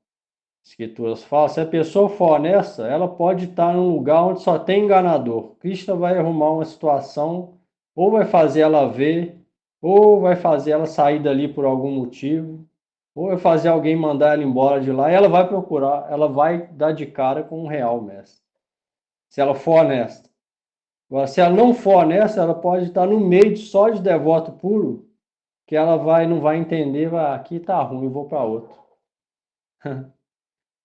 as escrituras falam, se a pessoa for honesta, ela pode estar num lugar onde só tem enganador. Krishna vai arrumar uma situação, ou vai fazer ela ver, ou vai fazer ela sair dali por algum motivo, ou vai fazer alguém mandar ela embora de lá, e ela vai procurar, ela vai dar de cara com um real mestre. Se ela for honesta. Agora, se ela não for honesta, ela pode estar no meio só de devoto puro, que ela não vai entender, aqui tá ruim, vou para outro.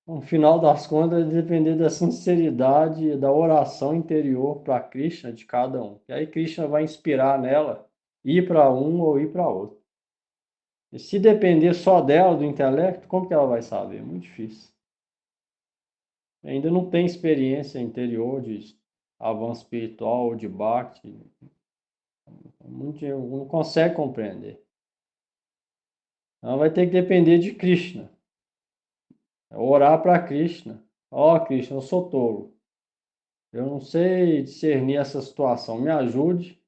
No final das contas, vai depender da sinceridade e da oração interior para Krishna de cada um. E aí Krishna vai inspirar nela ir para um ou ir para outro. E se depender só dela, do intelecto, como que ela vai saber? Muito difícil. Ainda não tem experiência interior de avanço espiritual ou de bhakti. Não consegue compreender. Ela vai ter que depender de Krishna. Orar para Krishna. Ó, Krishna, eu sou tolo. Eu não sei discernir essa situação. Me ajude.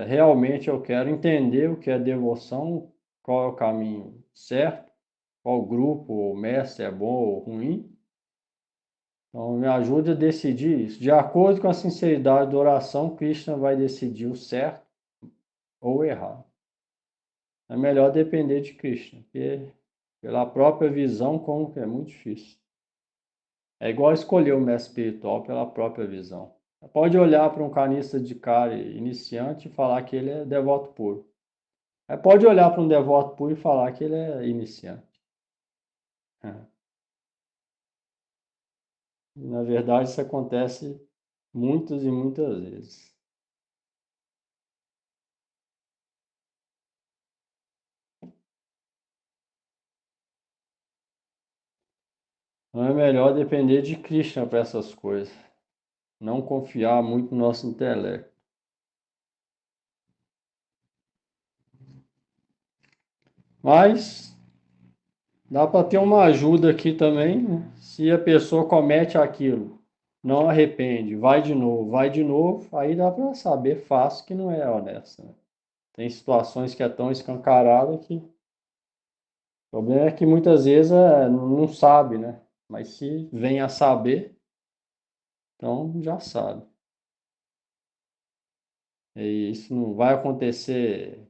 Realmente eu quero entender o que é devoção, qual é o caminho certo, qual grupo ou mestre é bom ou ruim. Então me ajude a decidir isso. De acordo com a sinceridade da oração, Krishna vai decidir o certo ou o errado. É melhor depender de Krishna, porque pela própria visão, como que é muito difícil. É igual escolher o mestre espiritual pela própria visão. Pode olhar para um canista de Kali iniciante e falar que ele é devoto puro. Pode olhar para um devoto puro e falar que ele é iniciante. Na verdade, isso acontece muitas e muitas vezes. Então é melhor depender de Krishna para essas coisas. Não confiar muito no nosso intelecto. Mas dá para ter uma ajuda aqui também, né? Se a pessoa comete aquilo, não arrepende, vai de novo, aí dá para saber fácil que não é honesta, né? Tem situações que é tão escancarada que o problema é que muitas vezes não sabe, né? Mas se vem a saber, então já sabe. E isso não vai acontecer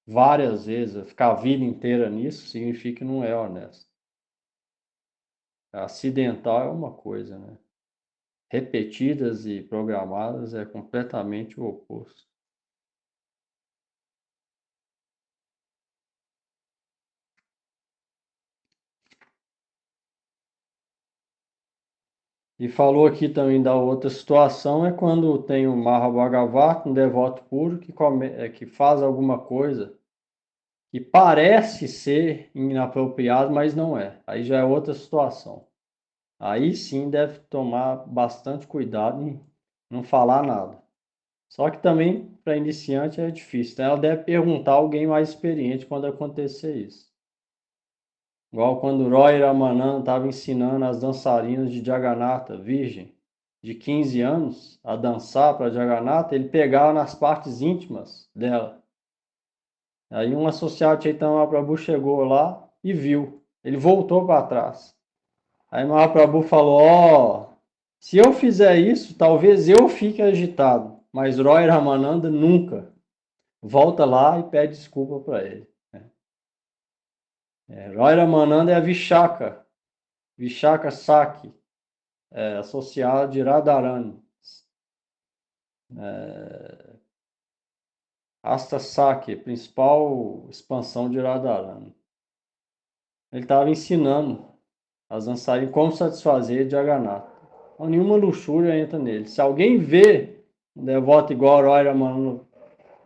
várias vezes, ficar a vida inteira nisso, significa que não é honesto. Acidental é uma coisa, né? Repetidas e programadas é completamente o oposto. E falou aqui também da outra situação, é quando tem um Mahabhagavata, um devoto puro, que faz alguma coisa que parece ser inapropriado, mas não é. Aí já é outra situação. Aí sim deve tomar bastante cuidado em não falar nada. Só que também para iniciante é difícil, então ela deve perguntar a alguém mais experiente quando acontecer isso. Igual quando Roy Ramananda estava ensinando as dançarinas de Jagannatha, virgem, de 15 anos, a dançar para Jagannatha, ele pegava nas partes íntimas dela. Aí um associado de Chaitanya Mahaprabhu chegou lá e viu. Ele voltou para trás. Aí Mahaprabhu falou: Ó, se eu fizer isso, talvez eu fique agitado, mas Roy Ramananda nunca. Volta lá e pede desculpa para ele. Roy Ramananda é a Vishaka Saki, associado de Radharani. Asta Saki, principal expansão de Radharani. Ele estava ensinando as dançarinas como satisfazer Jagannatha. Então, nenhuma luxúria entra nele. Se alguém vê um devoto igual a Roy Ramananda,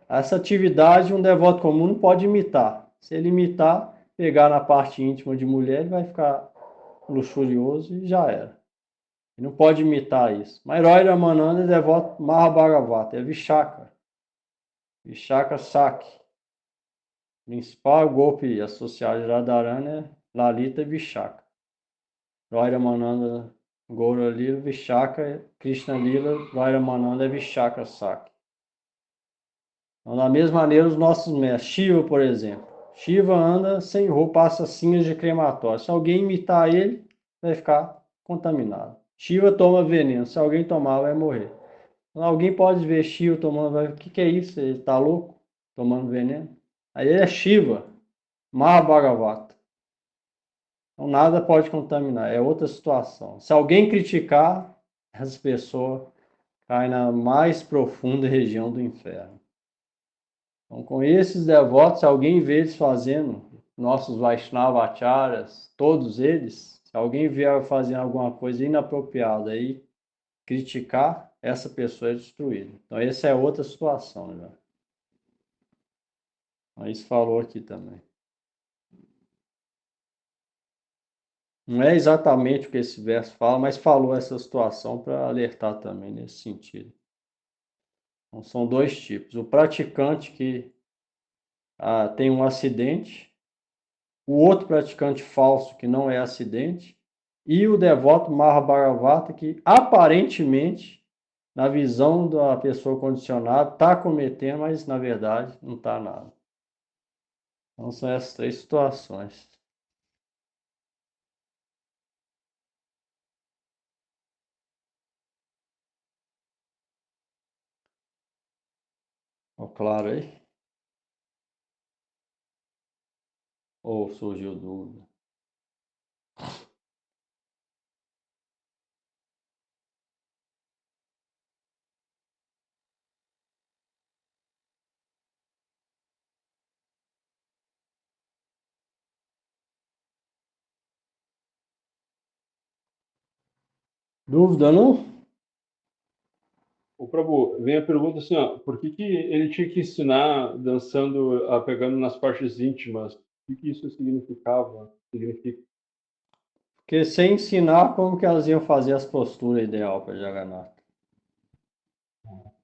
essa atividade um devoto comum não pode imitar. Se ele imitar, pegar na parte íntima de mulher, ele vai ficar luxurioso e já era. Ele não pode imitar isso. Mas Roy Ramananda é devoto Mahabhagavata, é Vishaka. Vishaka Saki. O principal golpe associado a Radharani é Lalita e Vishaka. Roy Ramananda, Gaura Lila, Vishaka, Krishna Lila, Roy Ramananda é Vishaka Saki. Então, da mesma maneira, os nossos mestres, Shiva, por exemplo. Shiva anda sem roupa, assassinas de crematório. Se alguém imitar ele, vai ficar contaminado. Shiva toma veneno. Se alguém tomar, vai morrer. Então, alguém pode ver Shiva tomando, o que é isso? Ele está louco? Tomando veneno? Aí ele é Shiva, Mahabhagavata. Então nada pode contaminar, é outra situação. Se alguém criticar, essa pessoa cai na mais profunda região do inferno. Então, com esses devotos, se alguém vê eles fazendo, nossos Vaishnavacharyas, todos eles, se alguém vier fazendo alguma coisa inapropriada aí, criticar, essa pessoa é destruída. Então, essa é outra situação, né? Então, isso falou aqui também. Não é exatamente o que esse verso fala, mas falou essa situação para alertar também nesse sentido. Então, são dois tipos. O praticante que tem um acidente, o outro praticante falso que não é acidente, e o devoto Mahabharavata que aparentemente, na visão da pessoa condicionada, está cometendo, mas na verdade não está nada. Então são essas três situações. Ficou claro aí? Ou surgiu dúvida? Dúvida, não? O Prabhu, vem a pergunta assim, ó, por que que ele tinha que ensinar dançando, pegando nas partes íntimas? O que isso significava? Significa? Porque sem ensinar como que elas iam fazer as posturas ideal para Jagannatha.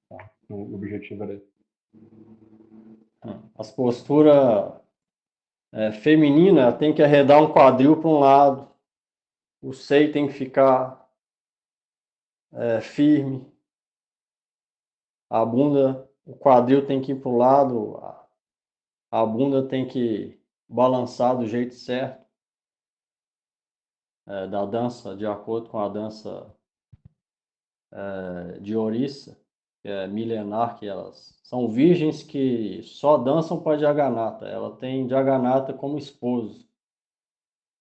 Tá, o objetivo era esse. As posturas femininas tem que arredar um quadril para um lado, o seio tem que ficar firme, a bunda, o quadril tem que ir para o lado, a bunda tem que balançar do jeito certo, da dança, de acordo com a dança de Orissa, que é milenar, que elas são virgens que só dançam para Jagannatha. Ela tem Jagannatha como esposo.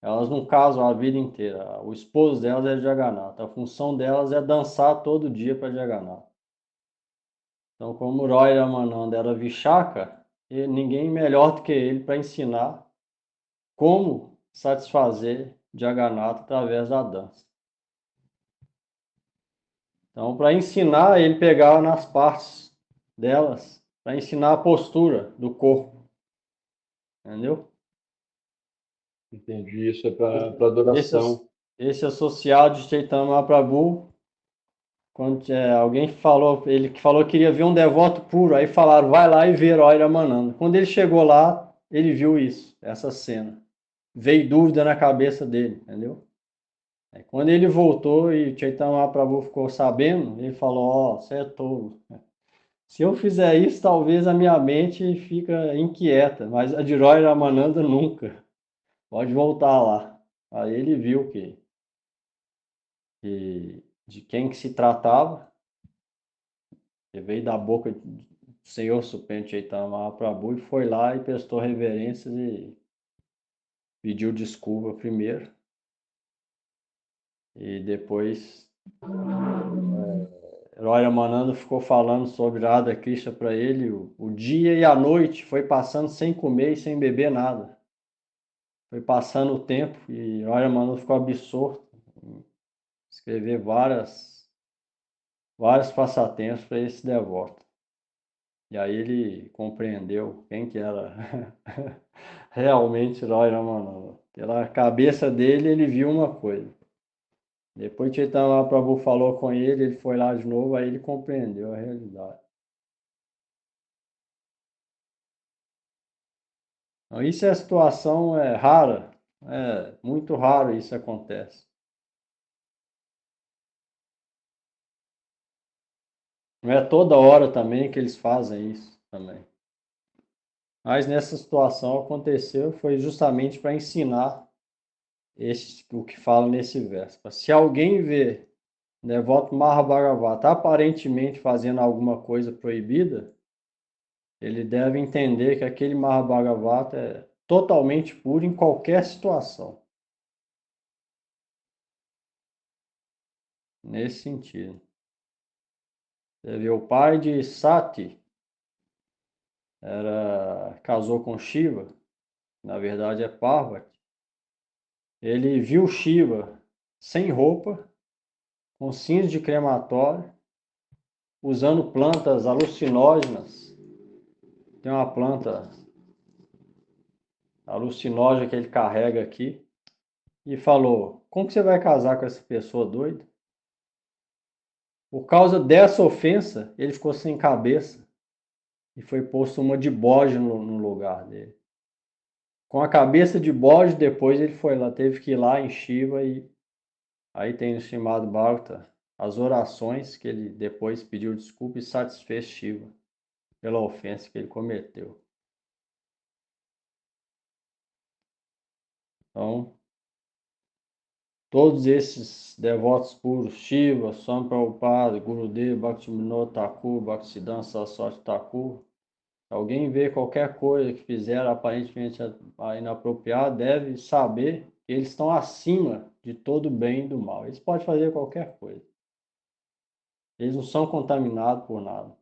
Elas não casam a vida inteira. O esposo delas é Jagannatha. A função delas é dançar todo dia para Jagannatha. Então, como Roy Ramananda era Vishaka, ninguém melhor do que ele para ensinar como satisfazer Jagannatha através da dança. Então, para ensinar, ele pegava nas partes delas, para ensinar a postura do corpo. Entendeu? Entendi, isso é para adoração. Esse associado de Chaitanya Mahaprabhu, quando alguém falou, ele que falou que queria ver um devoto puro, aí falaram, vai lá e vê Roy Ramananda. Quando ele chegou lá, ele viu isso, essa cena. Veio dúvida na cabeça dele, entendeu? Quando ele voltou e o Chaitanya Mahaprabhu ficou sabendo, ele falou, ó, você é tolo. Se eu fizer isso, talvez a minha mente fica inquieta, mas a de Roy Ramananda nunca. Pode voltar lá. Aí ele viu que de quem que se tratava, que veio da boca do Senhor Supremo Chaitanya Mahaprabhu e foi lá e prestou reverências e pediu desculpa primeiro. E depois Roy Ramananda ficou falando sobre Radha Krishna para ele o dia e a noite, foi passando sem comer e sem beber nada. Foi passando o tempo e Roy Ramananda ficou absorto em escrever vários passatempos para esse devoto. E aí ele compreendeu quem que era realmente Roy Ramananda. Pela cabeça dele, ele viu uma coisa. Depois que Chaitanya Mahaprabhu falou com ele, ele foi lá de novo, aí ele compreendeu a realidade. Então, isso é situação rara, muito raro isso acontece. Não é toda hora também que eles fazem isso também. Mas nessa situação aconteceu, foi justamente para ensinar o que fala nesse verso. Se alguém vê devoto Mahabharata aparentemente fazendo alguma coisa proibida, ele deve entender que aquele Mahabharata é totalmente puro em qualquer situação. Nesse sentido. Você vê, o pai de Sati casou com Shiva, na verdade é Parvati. Ele viu Shiva sem roupa, com cinza de crematório, usando plantas alucinógenas. Tem uma planta alucinógena que ele carrega aqui. E falou, como que você vai casar com essa pessoa doida? Por causa dessa ofensa, ele ficou sem cabeça e foi posto uma de bode no lugar dele. Com a cabeça de bode, depois ele foi lá, teve que ir lá em Shiva e aí tem o chamado Bhagavata, as orações que ele depois pediu desculpa e satisfez Shiva pela ofensa que ele cometeu. Então, todos esses devotos puros, Shiva, Swami Prabhupada, Gurudev, Bhaktivinoda Thakur, Bhaktisiddhanta Saraswati Thakur, alguém vê qualquer coisa que fizeram aparentemente inapropriada, deve saber que eles estão acima de todo o bem e do mal. Eles podem fazer qualquer coisa. Eles não são contaminados por nada.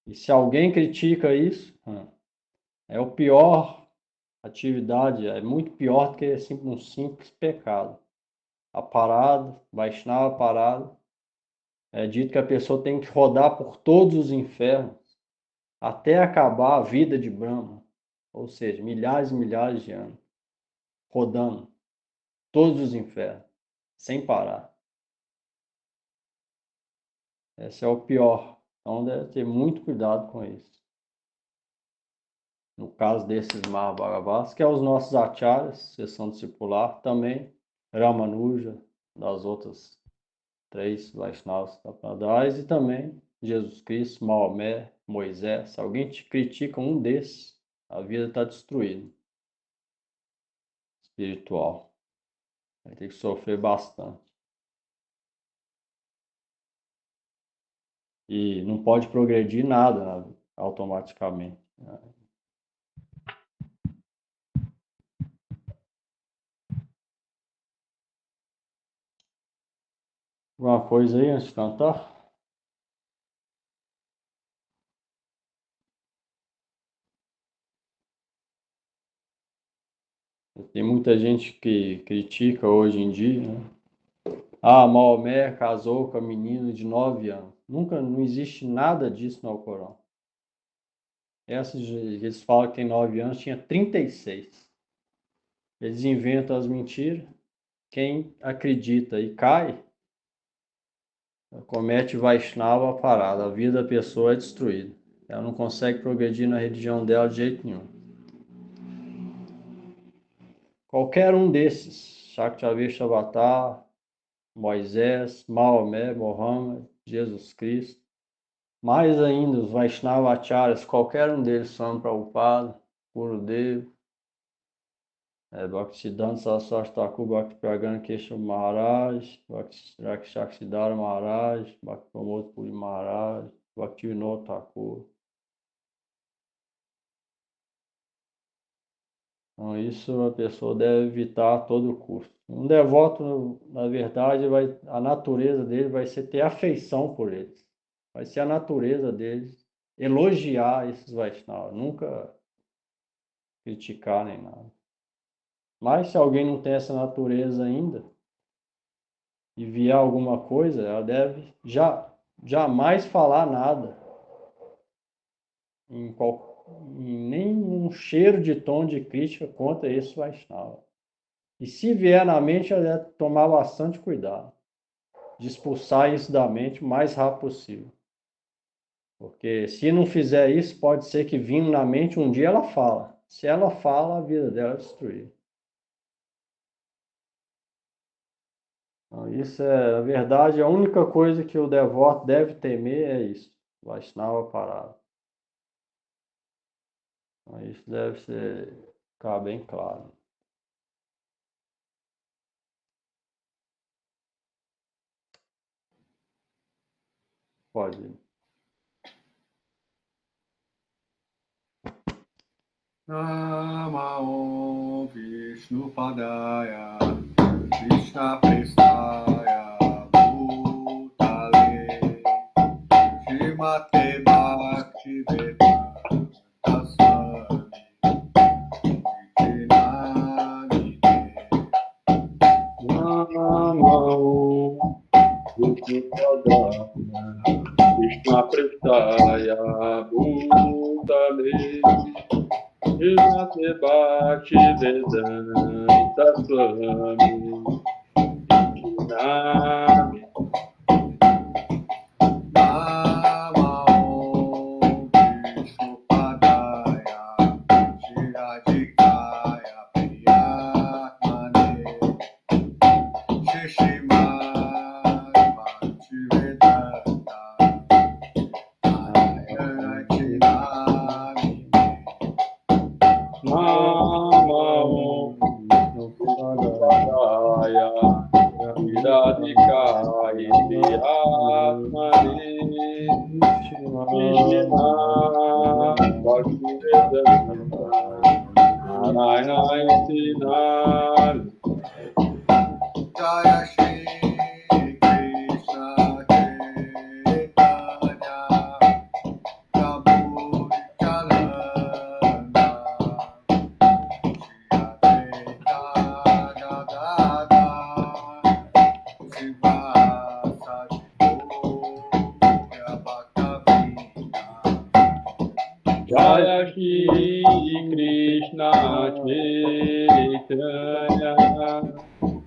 E se alguém critica isso, é o pior atividade, é muito pior do que um simples pecado. aparado, Vaishnava aparado. É dito que a pessoa tem que rodar por todos os infernos até acabar a vida de Brahma, ou seja, milhares e milhares de anos, rodando todos os infernos, sem parar. Esse é o pior. Então deve ter muito cuidado com isso. No caso desses Mahabharabhas, que é os nossos acharyas, sessão discipular, também Ramanuja, das outras 3 Vaishnavas Tapadais, e também Jesus Cristo, Maomé, Moisés. Se alguém te critica um desses, a vida está destruída. Espiritual. Vai ter que sofrer bastante. E não pode progredir nada, né, automaticamente. Alguma coisa aí antes de cantar? Tem muita gente que critica hoje em dia, né? Ah, Maomé casou com a menina de 9 anos. Não existe nada disso no Alcorão. Eles falam que tem 9 anos, tinha 36. Eles inventam as mentiras. Quem acredita e cai, comete Vaishnava parada. A vida da pessoa é destruída. Ela não consegue progredir na religião dela de jeito nenhum. Qualquer um desses, Shaktavisha Avatar, Moisés, Maomé, Mohammed, Jesus Cristo, mais ainda os Vaishnavacharyas, qualquer um deles, Swami Prabhupada, Gurudev, Bhaktisiddhanta Saraswati Thakur, Bhakti Pragana Keshav Maharaj, Bhakti Rakshakshidhara Maharaj, Bhakti Pramod Puri Maharaj, Bhakti Vinod Thakur. Então isso a pessoa deve evitar a todo custo. Um devoto, na verdade, a natureza dele vai ser ter afeição por eles. Vai ser a natureza deles elogiar esses Vaishnavas, nunca criticar nem nada. Mas se alguém não tem essa natureza ainda e vier alguma coisa, ela deve jamais falar nada em nenhum cheiro de tom de crítica contra esse Vaishnava. E se vier na mente, ela deve tomar bastante cuidado de expulsar isso da mente o mais rápido possível. Porque se não fizer isso, pode ser que vindo na mente um dia ela fala. Se ela fala, a vida dela é destruída. Então, isso é a verdade, a única coisa que o devoto deve temer é isso. Vaishnava parado. Então, isso deve ficar bem claro. Pode ir. Namo Vishnu Padaya Krishna Prestaya Bhutale Srimate Bhakti Vedanta Swami Nidhi Namo Vishnu Padaya Krishna Prestaya Bhutale Srimate Bhakti Vedanta Swami Nami Namo Vishnu Padaya Shiradikaya Priyatmane Shishimad Bhakti Vedanta Namo Padaya Viradikaya Atmani Vishna Bhaktivedanta Narayana Nami Jaya Shri Krishna Chaitanya Prabhu Nityananda Shri Advaita Gadadhara Jaya Shri Krishna Chaitanya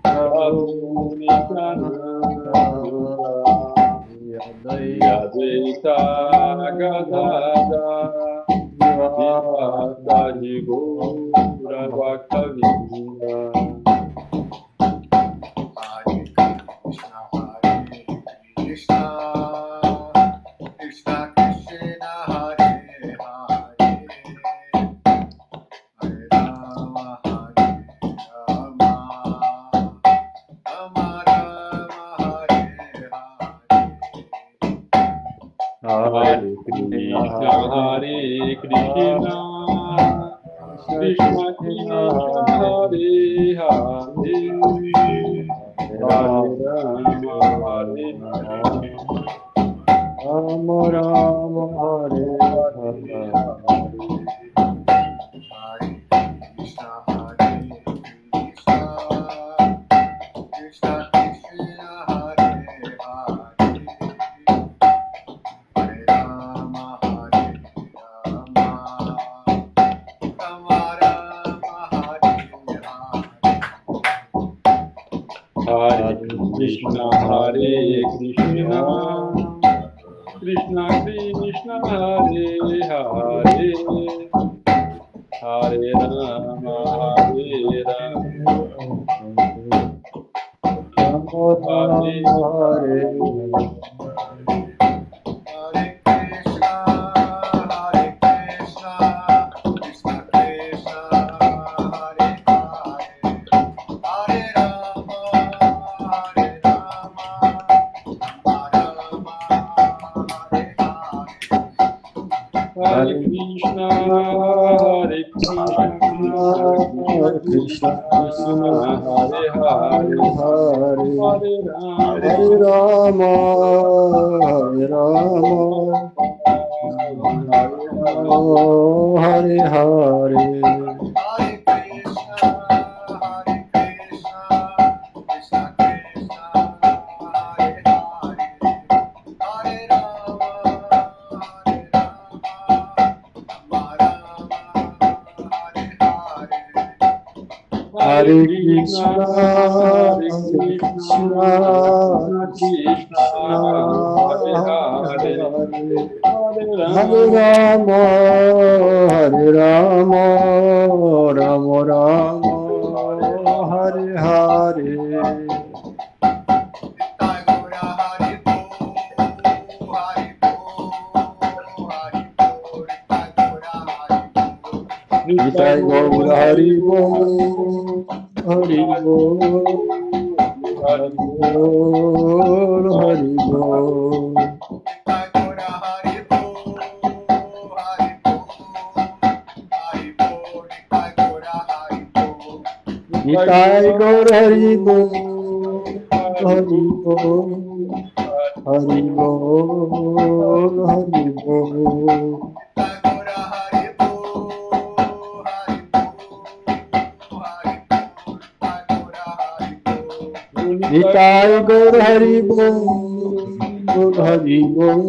Prabhu Nityananda Advaita Gadadhara Srivastadi Gaura Bhaktavinda. Hare Krishna, Krishna Krishna, Hare Hare, Hare Rama, Rama Rama, Hare Hare. Hare Krishna, Hare Krishna, Krishna Krishna, Hare Hare, Hare Rama, Hare Rama Rama Hare Hare. Hare Krishna, Krishna Krishna, Hare Hare, Hare Rama, Rama Rama, Hare Hare. Hare Krishna, Hare Krishna, Krishna Krishna, Hare Hare, Hare Rama, Hare Rama, Hare Hare Hare Krishna, Krishna Krishna, Hare Hare, Hare Rama, Rama Rama, Hare Hare. Hare Krishna, Hare Krishna, Krishna Krishna, Hare Hare, Hare Hare Rama, Hare Rama, Hare Rama, Hare Hare. Hare Krishna, Krishna Krishna, Hare Hare, Hare Rama, Rama Rama, Hare Hare. Hare Krishna, Hare Krishna, Krishna Hare Hare, Hare Rama, Hare Rama, Rama Rama, Hare Hare. Nitai Gaura Hari Bol, Hari Bol, Hari Bol, Hari Bol. Nitai Gaura Hari Bol, Hari Bol, Hari Bol, Hari Bol. Nitai Gaur Hari Bol, Hari Bol,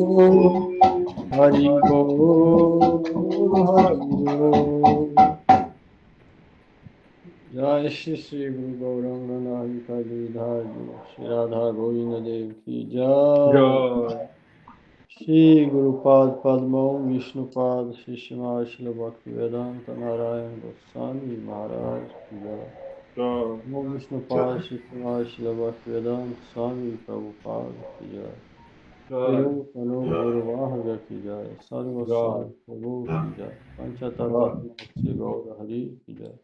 Hari Bol, Hari Bol. Jai Shri Shri Guru Gauranga Nahika Giridhar Shri Radha Govinda Dev Ki Jai. Shri Guru Pad Padma Vishnu Pad Shri Shrimad Shri Bhakti Vedanta Narayan Goswami Maharaj Ki Jai. Namo Vishnu Pad Shri Shrimad Shri Bhakti Vedanta Swami Prabhupada Ki Jai. Kano Guru Vahaga Ki Jai. Sarva Sat Prabhu Ki Jai. Panchatattva Shri Gaura Hari Ki Jai.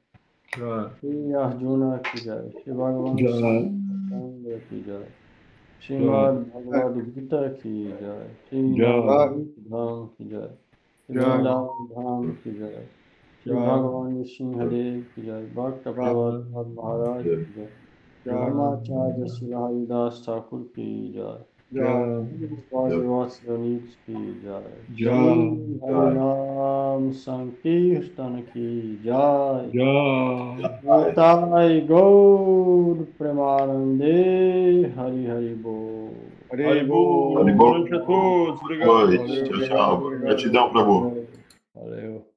Shri Arjuna Ki Jai. Shri Bhagavan Sangha Ki Jai. Srimad Bhagavad Gita Ki Jai. Shri Dham Ki Jai. Shri Dham Ki Jai. Shri Bhagavan Singhadev Ki Jai. Bhakta Prahlad Maharaj Ki Jai. Brahmacharya Shri Haridas Thakur Ki Jai. Vasavanit Ki Jai. Shri Harinam Sankirtan Ki Jai. Nitai Gaur Premanande Hari Hari Bol. Hare Bol. Hare Bol. Boa noite a todos. Obrigado. Boa noite. Tchau, tchau. Gratidão, Prabhu. Valeu.